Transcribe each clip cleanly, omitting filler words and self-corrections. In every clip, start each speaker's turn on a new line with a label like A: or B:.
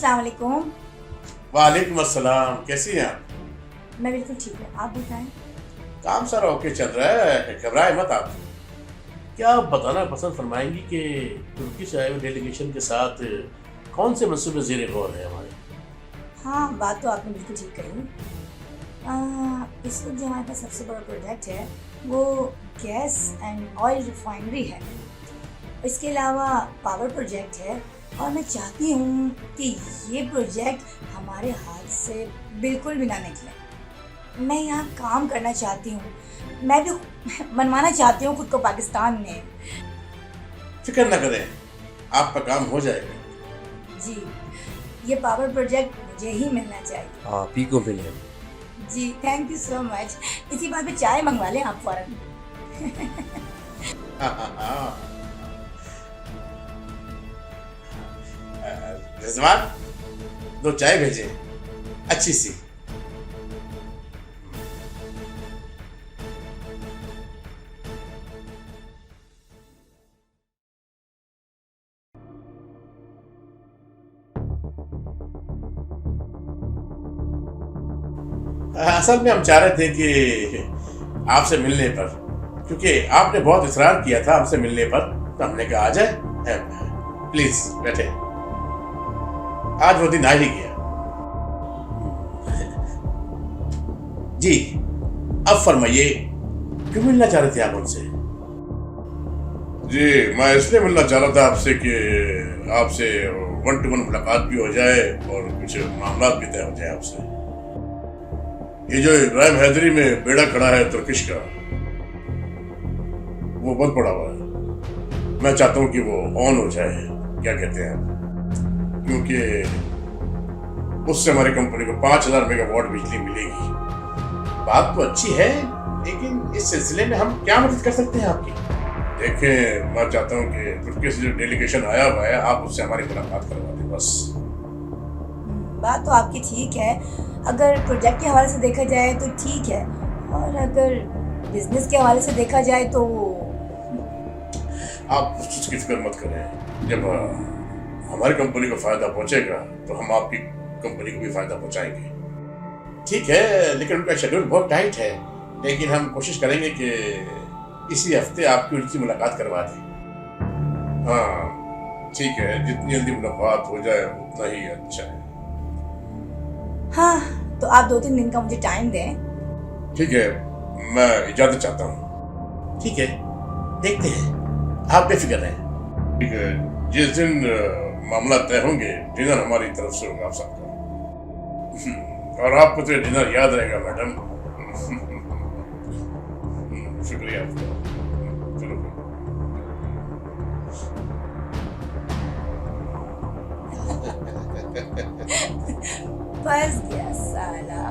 A: अस्सलाम वालेकुम।
B: वालेकुम अस्सलाम। कैसी हैं आप?
A: मैं बिल्कुल ठीक हूँ, आप बताएं।
B: काम सारा ओके चल रहा है, घबराए मत आप। क्या आप बताना पसंद फरमाएंगी कि तुर्की से आए हुए डेलीगेशन के साथ कौन से मंसूबे ज़ेर गौर हैं हमारे?
A: हाँ, बात तो आपने बिल्कुल ठीक कही। इस वक्त जो हमारे पास सबसे बड़ा प्रोजेक्ट है वो गैस एंड ऑयल रिफाइनरी है। इसके अलावा पावर प्रोजेक्ट है और मैं चाहती हूँ कि ये प्रोजेक्ट हमारे हाथ से बिल्कुल भी ना निकले। मैं यहाँ काम करना चाहती हूँ, मैं भी मनवाना चाहती हूँ खुद को पाकिस्तान में।
B: फिक्र न करें, आपका काम हो जाएगा।
A: जी, ये पावर प्रोजेक्ट मुझे ही मिलना चाहिए।
C: आप ही को मिले।
A: जी, थैंक यू सो मच। इसी बात पे चाय मंगवा लें आप फौरन।
B: रिजवान, 2 चाय भेजें, अच्छी सी। असल में हम चाह रहे थे कि आपसे मिलने पर, क्योंकि आपने बहुत इसरार किया था हमसे मिलने पर, तो हमने कहा आ जाए। प्लीज बैठे। आज वो दिन आ ही गया। जी, अब फरमाइए, क्यों मिलना चाह रहे थे आप उनसे?
D: जी, मैं इसलिए मिलना चाह रहा था आपसे कि आपसे 1-to-1 मुलाकात भी हो जाए और कुछ मामला भी तय हो जाए आपसे। ये जो इब्राहिम हैदरी में बेड़ा खड़ा है तुर्किश का, वो बहुत बड़ा हुआ है। मैं चाहता हूँ कि वो ऑन हो जाए, क्या कहते हैं आप? क्योंकि उससे हमारी कंपनी को 5000 मेगावाट बिजली मिलेगी।
B: बात तो अच्छी है, लेकिन इस सिलसिले में हम क्या मदद कर सकते हैं आपकी?
D: देखें, मैं चाहता हूँ कि तुर्की से जो डेलीगेशन आया हुआ है, आप उससे हमारी मुलाकात करवा दें बस।
A: बात तो आपकी ठीक है, अगर प्रोजेक्ट के हवाले से देखा जाए तो ठीक है, और अगर बिजनेस के हवाले से देखा जाए तो
D: आप उसकी फिक्र मत करें। जब हमारी कंपनी को फायदा पहुंचेगा तो हम आपकी कंपनी को भी फायदा पहुंचाएंगे।
B: ठीक है, लेकिन उनका शेड्यूल बहुत टाइट है, लेकिन हम कोशिश करेंगे कि इसी हफ्ते आपकी उनकी मुलाकात करवा दें।
D: हाँ ठीक है, जितनी जल्दी मुलाकात हो जाए उतना ही अच्छा है।
A: हाँ, तो आप 2-3 दिन का मुझे टाइम दें।
D: ठीक है, मैं इजाजत चाहता हूँ।
B: ठीक है, देखते हैं, आप बेफिक्र रहें।
D: ठीक है, जिस दिन मामला तय होंगे, डिनर हमारी तरफ से होगा आप सबका। और आपको तो डिनर याद रहेगा मैडम। शुक्रिया आपका। चलो
A: फंस गया साला।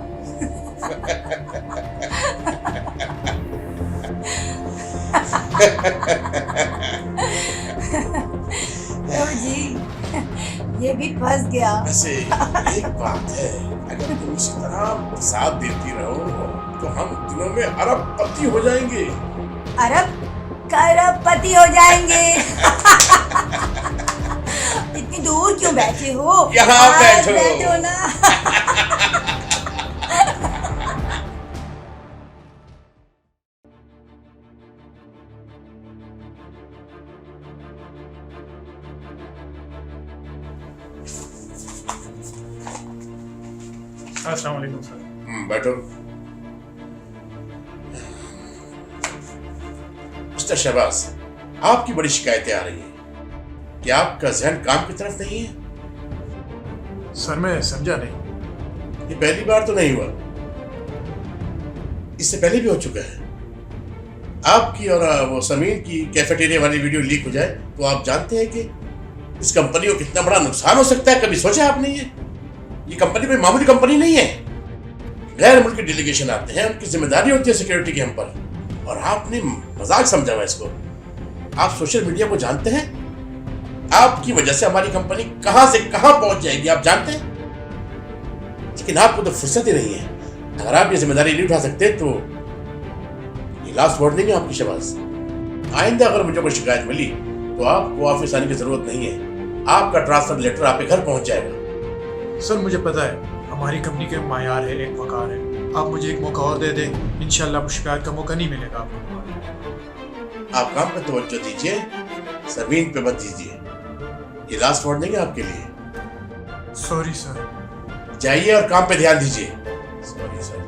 A: तो जी, ये भी फंस गया।
B: वैसे एक बात है, अगर तुम इसी तरह साथ देती रहो तो हम दिनों में अरबपति हो जाएंगे।
A: करोड़पति हो जाएंगे। इतनी दूर क्यों बैठे हो?
B: यहाँ बैठो।
A: बैठो ना।
E: अस्सलाम वालेकुम सर।
D: बैठो।
B: मिस्टर शहबाज, आपकी बड़ी शिकायतें आ रही हैं कि आपका ज़हन काम की तरफ नहीं है।
E: सर मैं समझा नहीं।
B: ये पहली बार तो नहीं हुआ, इससे पहले भी हो चुका है। आपकी और वो समीर की कैफेटेरिया वाली वीडियो लीक हो जाए तो आप जानते हैं कि इस कंपनी को कितना बड़ा नुकसान हो सकता है। कभी सोचा आपने? ये कंपनी कोई मामूली कंपनी नहीं है। गैर मुल्की डेलीगेशन आते हैं, उनकी जिम्मेदारी होती है सिक्योरिटी की हम पर, और आपने मजाक समझा हुआ इसको। आप सोशल मीडिया को जानते हैं? आपकी वजह से हमारी कंपनी कहां से कहां पहुंच जाएगी आप जानते हैं, लेकिन आपको तो फुर्सत ही नहीं है। अगर आप ये जिम्मेदारी नहीं उठा सकते तो ये लास्ट वार्निंग है आपकी शहबाज। आइंदा अगर मुझे कोई शिकायत मिली तो आपको ऑफिस आने की जरूरत नहीं है, आपका ट्रांसफर लेटर आपके घर पहुंच जाएगा।
E: सर मुझे पता है हमारी कंपनी के मायार है, एक वकार है। आप मुझे एक मौका और दे दें, इंशाल्लाह शिकायत का मौका नहीं मिलेगा आपको।
B: आप काम पे तवज्जो दीजिए, जमीन पे मत दीजिए। ये लास्ट वार्निंग है आपके लिए।
E: Sorry sir.
B: जाइए और काम पे ध्यान दीजिए। Sorry sir.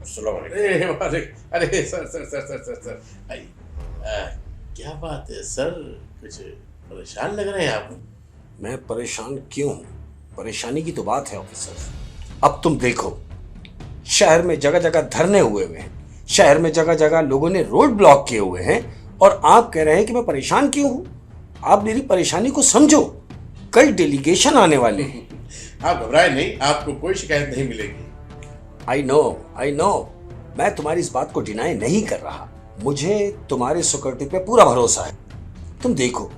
D: अस्सलाम वालेकुम।
B: अरे सर क्या बात है सर, कुछ परेशान लग रहे हैं आप।
C: मैं परेशान क्यों हूं? परेशानी की तो बात है ऑफिसर। अब तुम देखो, शहर में जगह जगह धरने हुए हैं, शहर में जगह जगह लोगों ने रोड ब्लॉक किए हुए हैं, और आप कह रहे हैं कि मैं परेशान क्यों हूं? आप मेरी परेशानी को समझो। कल डेलीगेशन आने वाले हैं।
B: आप घबराए नहीं, आपको कोई शिकायत नहीं मिलेगी।
C: आई नो, मैं तुम्हारी इस बात को डिनाई नहीं कर रहा। मुझे तुम्हारे सिक्योरिटी पे पूरा भरोसा है। तुम देखो,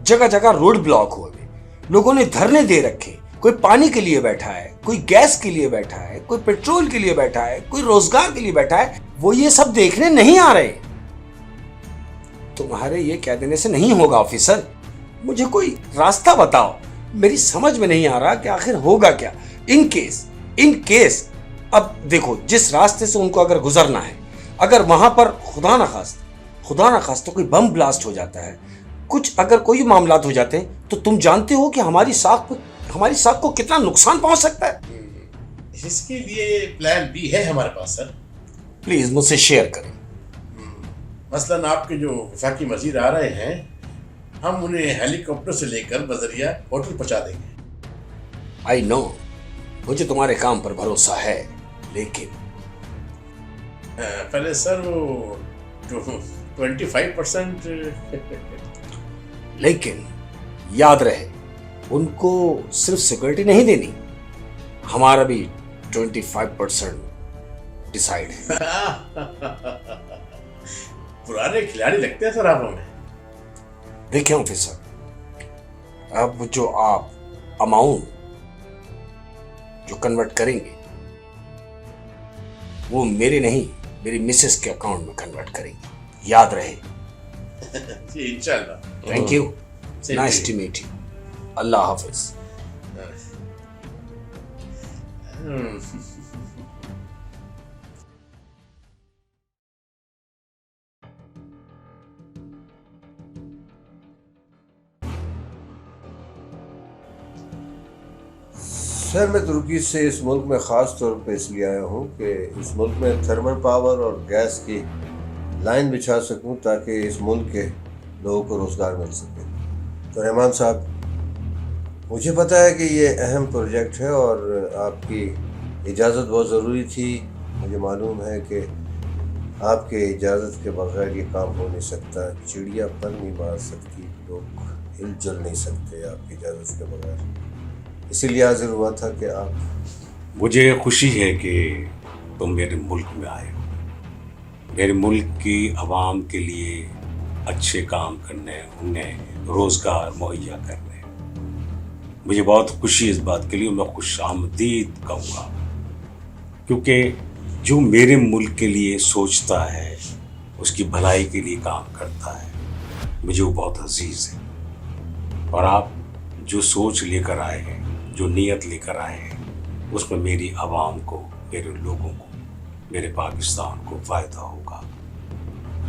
C: जगह जगह रोड ब्लॉक हुए हैं, लोगों ने धरने दे रखे। कोई पानी के लिए बैठा है, कोई गैस के लिए बैठा है, कोई पेट्रोल के लिए बैठा है, कोई रोजगार के लिए बैठा है। वो ये सब देखने नहीं आ रहे। तुम्हारे ये कह देने से नहीं होगा ऑफिसर। मुझे कोई रास्ता बताओ। मेरी समझ में नहीं आ रहा कि आखिर होगा क्या। इन केस अब देखो, जिस रास्ते से उनको अगर गुजरना है, अगर वहां पर खुदा ना खास्त तो कोई बम ब्लास्ट हो जाता है, कुछ अगर कोई मामलात हो जाते हैं, तो तुम जानते हो कि हमारी साख को कितना नुकसान पहुंच सकता है।
B: इसके लिए प्लान बी है हमारे पास सर।
C: प्लीज मुझसे शेयर करें।
B: मसलन आपके जो वफाकी वजीर आ रहे हैं, हम उन्हें हेलीकॉप्टर से लेकर बजरिया होटल पहुंचा देंगे।
C: आई नो, मुझे तुम्हारे काम पर भरोसा है, लेकिन
B: पहले सर वो 25%।
C: लेकिन याद रहे, उनको सिर्फ सिक्योरिटी नहीं देनी, हमारा भी 25% डिसाइड है।
B: पुराने खिलाड़ी लगते हैं सर आप हमें।
C: देखिए ऑफिसर, अब जो आप अमाउंट जो कन्वर्ट करेंगे, वो मेरे नहीं, मेरी मिसेस के अकाउंट में कन्वर्ट करेंगे। याद रहे।
B: जी इंशाल्लाह।
C: Thank you, nice to meet you. Allah हाफिज।
F: सर मैं तुर्की से इस मुल्क में ख़ास तौर पे इसलिए आया हूँ कि इस मुल्क में थर्मल पावर और गैस की लाइन बिछा सकूँ ताकि इस मुल्क के लोगों को रोज़गार मिल सके। तो रहमान साहब, मुझे पता है कि ये अहम प्रोजेक्ट है और आपकी इजाज़त बहुत ज़रूरी थी। मुझे मालूम है कि आपके इजाज़त के बगैर ये काम हो नहीं सकता। चिड़िया पर नहीं मार सकती, लोग हिल जुल नहीं सकते आपकी इजाज़त के बगैर। इसीलिए हाजिर हुआ था कि आप।
C: मुझे खुशी है कि तुम मेरे मुल्क में आए हो, मेरे मुल्क की आवाम के लिए अच्छे काम करने, उन्हें रोज़गार मुहैया करने। मुझे बहुत खुशी इस बात के लिए, मैं खुश आमदीद कहूँगा, क्योंकि जो मेरे मुल्क के लिए सोचता है, उसकी भलाई के लिए काम करता है, मुझे वो बहुत अजीज़ है। और आप जो सोच लेकर आए हैं, जो नीयत लेकर आए हैं, उसमें मेरी आवाम को, मेरे लोगों को, मेरे पाकिस्तान को फ़ायदा होगा।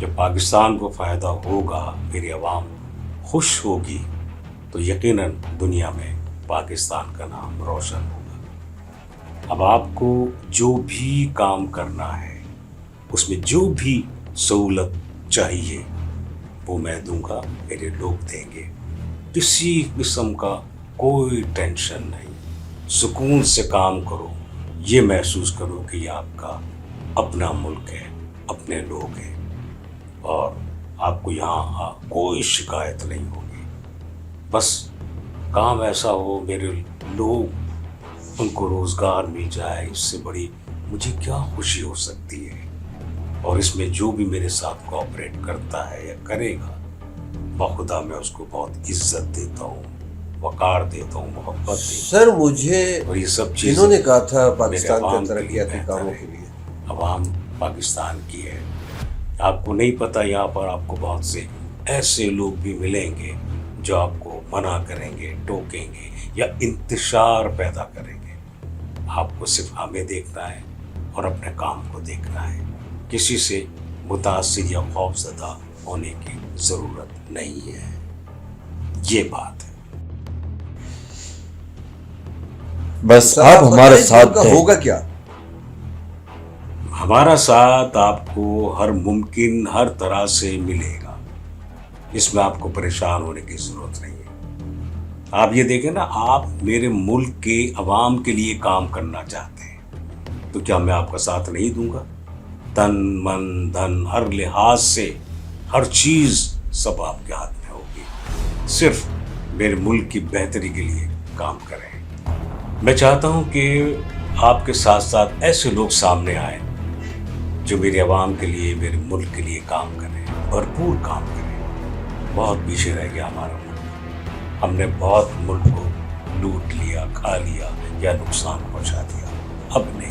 C: जब पाकिस्तान को फ़ायदा होगा, मेरी आवाम खुश होगी, तो यकीनन दुनिया में पाकिस्तान का नाम रोशन होगा। अब आपको जो भी काम करना है, उसमें जो भी सहूलत चाहिए, वो मैं दूंगा, मेरे लोग देंगे। किसी किस्म का कोई टेंशन नहीं, सुकून से काम करो। ये महसूस करो कि ये आपका अपना मुल्क है, अपने लोग हैं, और आपको यहाँ कोई शिकायत नहीं होगी। बस काम ऐसा हो, मेरे लोग, उनको रोज़गार मिल जाए, इससे बड़ी मुझे क्या खुशी हो सकती है। और इसमें जो भी मेरे साथ कोऑपरेट करता है या करेगा, बाखुदा मैं उसको बहुत इज्जत देता हूँ, वकार देता हूँ, मोहब्बत देता
F: सर मुझे
C: हूँ। और ये सब चीजें
F: जिन्होंने कहा था
C: मेरे
F: पाकिस्तान
C: अवाम
F: के
C: के लिए
F: तरक्याती
C: बेहतर
F: कामों
C: है।
F: के लिए,
C: अवाम पाकिस्तान की है। आपको नहीं पता, यहाँ पर आपको बहुत से ऐसे लोग भी मिलेंगे जो आपको मना करेंगे, टोकेंगे या इंतशार पैदा करेंगे। आपको सिर्फ हमें देखना है और अपने काम को देखना है। किसी से मुतासिर या खौफजदा होने की जरूरत नहीं है। ये बात है।
G: बस
F: सर
G: आप हमारे
F: बताइए
G: साथ
F: उनका
G: हैं।
F: होगा क्या?
C: हमारा साथ आपको हर मुमकिन हर तरह से मिलेगा। इसमें आपको परेशान होने की जरूरत नहीं है। आप ये देखें ना, आप मेरे मुल्क के अवाम के लिए काम करना चाहते हैं, तो क्या मैं आपका साथ नहीं दूंगा? तन मन धन हर लिहाज से हर चीज सब आपके हाथ में होगी। सिर्फ मेरे मुल्क की बेहतरी के लिए काम करें। मैं चाहता हूं कि आपके साथ साथ ऐसे लोग सामने आए जो मेरे अवाम के लिए, मेरे मुल्क के लिए काम करें, भरपूर काम करें। बहुत पीछे रह गया हमारा मुल्क। हमने बहुत मुल्क को लूट लिया, खा लिया या नुकसान पहुंचा दिया। अब नहीं,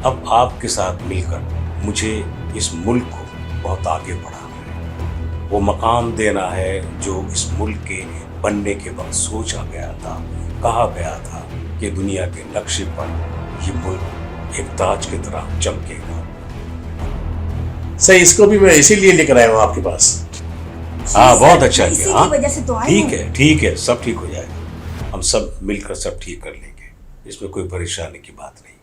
C: अब आपके साथ मिलकर मुझे इस मुल्क को बहुत आगे बढ़ाना है। वो मकाम देना है जो इस मुल्क के बनने के वक्त सोचा गया था, कहा गया था कि दुनिया के नक्शे पर ये मुल्क एक ताज की तरह चमकेगा।
B: सही, इसको भी मैं इसीलिए लेकर आया हूँ आपके पास।
C: हाँ,
A: जी
C: बहुत
A: सर,
C: अच्छा
A: इसी
C: किया।
A: की
C: हाँ,
A: वजह से तो आए
C: ठीक
A: हैं।
C: है, ठीक है, सब ठीक हो जाएगा। हम सब मिलकर सब ठीक कर लेंगे। इसमें कोई परेशानी की बात नहीं।